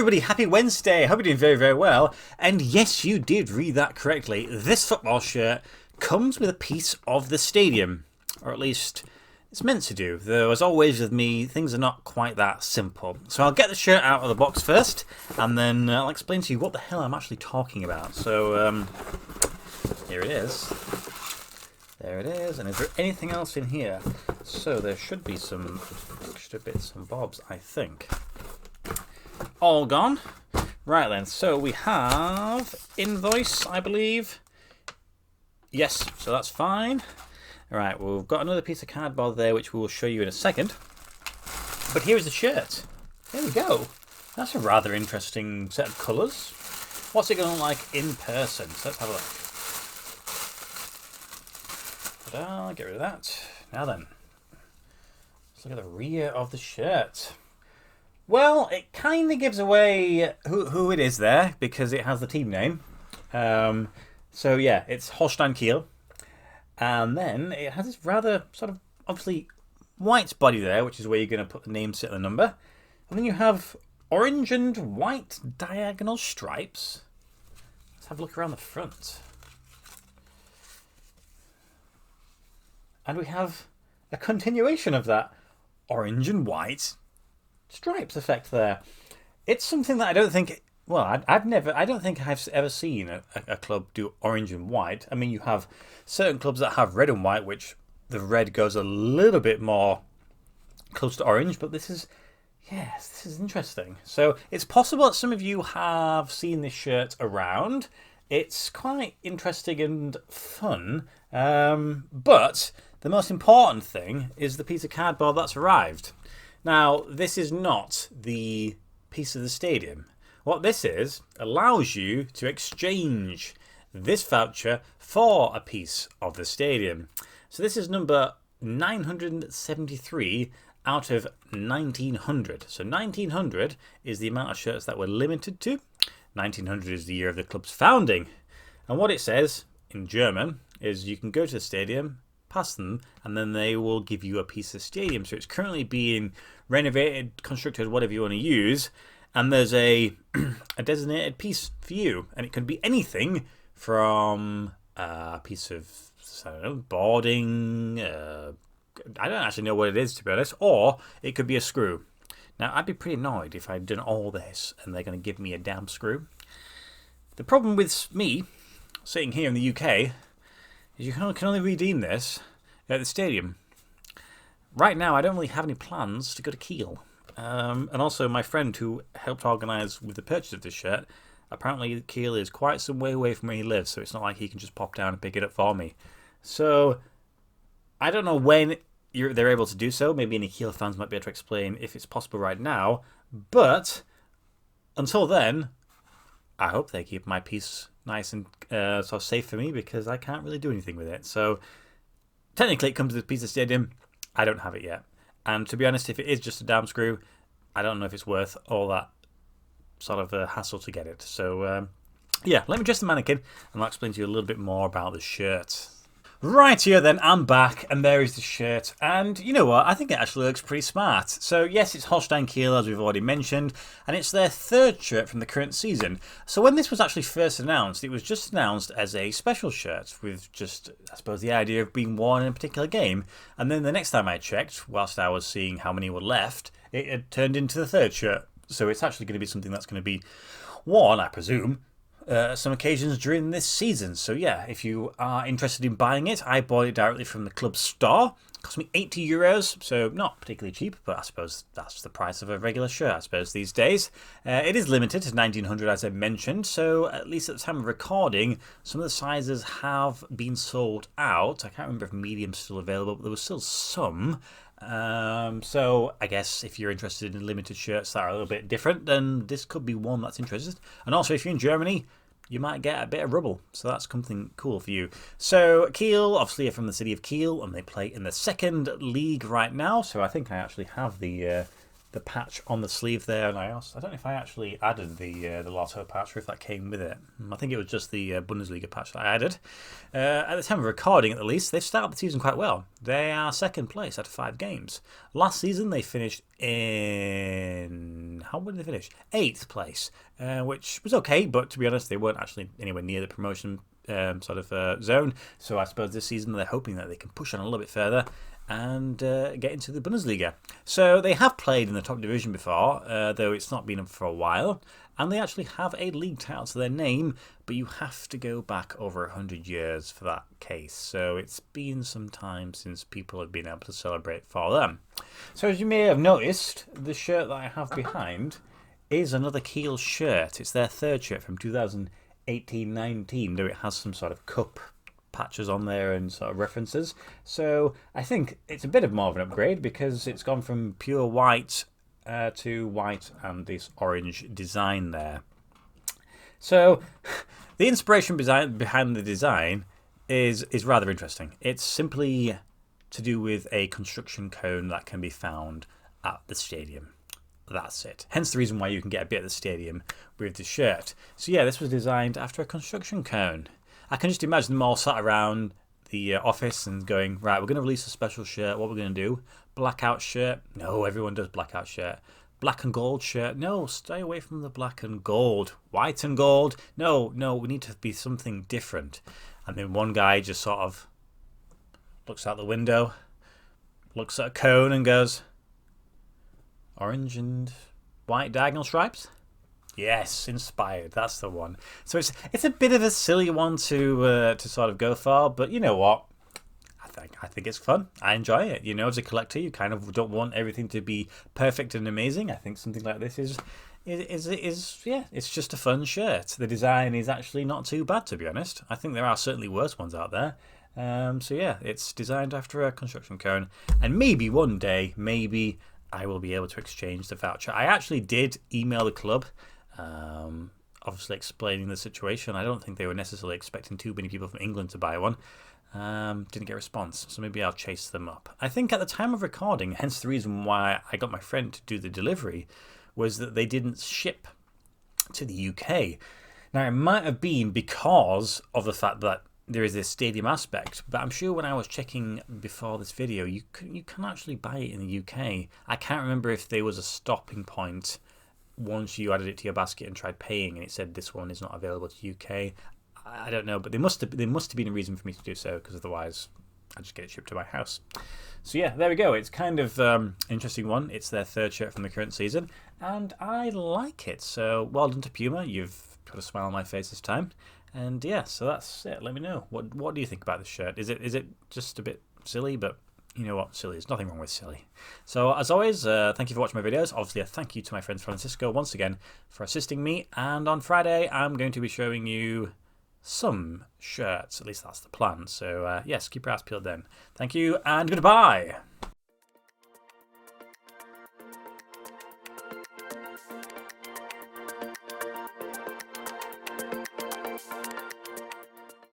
everybody, happy Wednesday. Hope you're doing very, very well. And yes, you did read that correctly. This football shirt comes with a piece of the stadium, or at least it's meant to do. Though, as always with me, things are not quite that simple. So I'll get the shirt out of the box first, and then I'll explain to you what the hell I'm actually talking about. So, here it is. There it is. And is there anything else in here? So there should be some extra bits and bobs, I think. All gone. Right then, so we have invoice, I believe. Yes, so that's fine. Alright, well, we've got another piece of cardboard there, which we will show you in a second. But here's the shirt. There we go. That's a rather interesting set of colours. What's it going to look like in person? So let's have a look. Ta-da, get rid of that. Now then, let's look at the rear of the shirt. Well, it kind of gives away who it is there, because it has the team name. So yeah, it's Holstein Kiel. And then it has this rather sort of obviously white body there, which is where you're going to put the name, set the number. And then you have orange and white diagonal stripes. Let's have a look around the front. And we have a continuation of that orange and white stripes effect there. It's something that I don't think, well, I don't think I've ever seen a club do orange and white. I mean, you have certain clubs that have red and white, which the red goes a little bit more close to orange, but this is, yes, this is interesting. So it's possible that some of you have seen this shirt around. It's quite interesting and fun, but the most important thing is the piece of cardboard that's arrived. Now, this is not the piece of the stadium. What this is allows you to exchange this voucher for a piece of the stadium. So this is number 973 out of 1900. So 1900 is the amount of shirts that we're limited to. 1900 is the year of the club's founding. And what it says in German is you can go to the stadium, pass them, and then they will give you a piece of stadium. So it's currently being renovated, constructed, whatever you want to use, and there's a designated piece for you, and it can be anything from a piece of, I don't know, boarding, I don't actually know what it is, to be honest, or it could be a screw. Now, I'd be pretty annoyed if I'd done all this and they're going to give me a damn screw. The problem with me sitting here in the UK you can only redeem this at the stadium. Right now, I don't really have any plans to go to Kiel. And also, my friend who helped organise with the purchase of this shirt, apparently Kiel is quite some way away from where he lives, so it's not like he can just pop down and pick it up for me. So, I don't know when they're able to do so. Maybe any Kiel fans might be able to explain if it's possible right now. But, until then, I hope they keep my piece nice and sort of safe for me, because I can't really do anything with it. So technically it comes with a piece of stadium. I don't have it yet. And to be honest, if it is just a damn screw, I don't know if it's worth all that sort of hassle to get it. So yeah, let me dress the mannequin and I'll explain to you a little bit more about the shirt. Right here then, I'm back, and there is the shirt, and you know what, I think it actually looks pretty smart. So yes, it's Holstein Kiel, as we've already mentioned, and it's their third shirt from the current season. So when this was actually first announced, it was just announced as a special shirt, with just, I suppose, the idea of being worn in a particular game. And then the next time I checked, whilst I was seeing how many were left, it had turned into the third shirt. So it's actually going to be something that's going to be worn, I presume, some occasions during this season. So yeah, if you are interested in buying it, I bought it directly from the club store. It cost me €80, so not particularly cheap, but I suppose that's the price of a regular shirt, I suppose, these days. It is limited to 1900, as I mentioned, so at least at the time of recording, some of the sizes have been sold out. I can't remember if medium's still available, but there was still some. So I guess if you're interested in limited shirts that are a little bit different, then this could be one that's interested. And also, if you're in Germany, you might get a bit of rubble, so that's something cool for you. So Kiel, obviously, are from the city of Kiel, and they play in the second league right now. So I think I actually have the the patch on the sleeve there, and I don't know if I actually added the Lotto patch or if that came with it. I think it was just the Bundesliga patch that I added. At the time of recording, at least, they've started the season quite well. They are second place out of 5 games. Last season, they finished in... How did they finish? 8th place, which was okay, but to be honest, they weren't actually anywhere near the promotion zone. So I suppose this season they're hoping that they can push on a little bit further and get into the Bundesliga. So they have played in the top division before, though it's not been up for a while. And they actually have a league title to their name, but you have to go back over 100 years for that case. So it's been some time since people have been able to celebrate for them. So as you may have noticed, the shirt that I have behind is another Kiel shirt. It's their 3rd shirt from 2018-19, though it has some sort of cup patches on there and sort of references. So I think it's a bit of more of an upgrade because it's gone from pure white to white and this orange design there. So the inspiration behind the design is rather interesting. It's simply to do with a construction cone that can be found at the stadium. That's it. Hence the reason why you can get a bit at the stadium with the shirt. So yeah, this was designed after a construction cone. I can just imagine them all sat around the office and going, right, we're going to release a special shirt. What we're going to do? Blackout shirt? No, everyone does blackout shirt. Black and gold shirt? No, stay away from the black and gold. White and gold? No, we need to be something different. And then one guy just sort of looks out the window, looks at a cone and goes, orange and white diagonal stripes? Yes, inspired. That's the one. So it's a bit of a silly one to sort of go for, but you know what? I think it's fun. I enjoy it. You know, as a collector, you kind of don't want everything to be perfect and amazing. I think something like this is yeah, it's just a fun shirt. The design is actually not too bad, to be honest. I think there are certainly worse ones out there. So yeah, it's designed after a construction cone, and maybe one day, maybe I will be able to exchange the voucher. I actually did email the club. Obviously explaining the situation. I don't think they were necessarily expecting too many people from England to buy one. Didn't get a response, so maybe I'll chase them up. I think at the time of recording, hence the reason why I got my friend to do the delivery, was that they didn't ship to the UK. Now it might have been because of the fact that there is this stadium aspect, but I'm sure when I was checking before this video, you can actually buy it in the UK. I can't remember if there was a stopping point once you added it to your basket and tried paying and it said this one is not available to UK. I don't know, but there must have been a reason for me to do so, because otherwise I'd just get it shipped to my house. So yeah, there we go. It's kind of interesting one. It's their 3rd shirt from the current season, and I like it. So well done to Puma. You've put a smile on my face this time. And yeah, so that's it. Let me know. What do you think about this shirt? Is it just a bit silly? But you know what? Silly. There's nothing wrong with silly. So as always, thank you for watching my videos. Obviously, a thank you to my friend Francisco once again for assisting me. And on Friday, I'm going to be showing you some shirts. At least that's the plan. So yes, keep your eyes peeled then. Thank you and goodbye.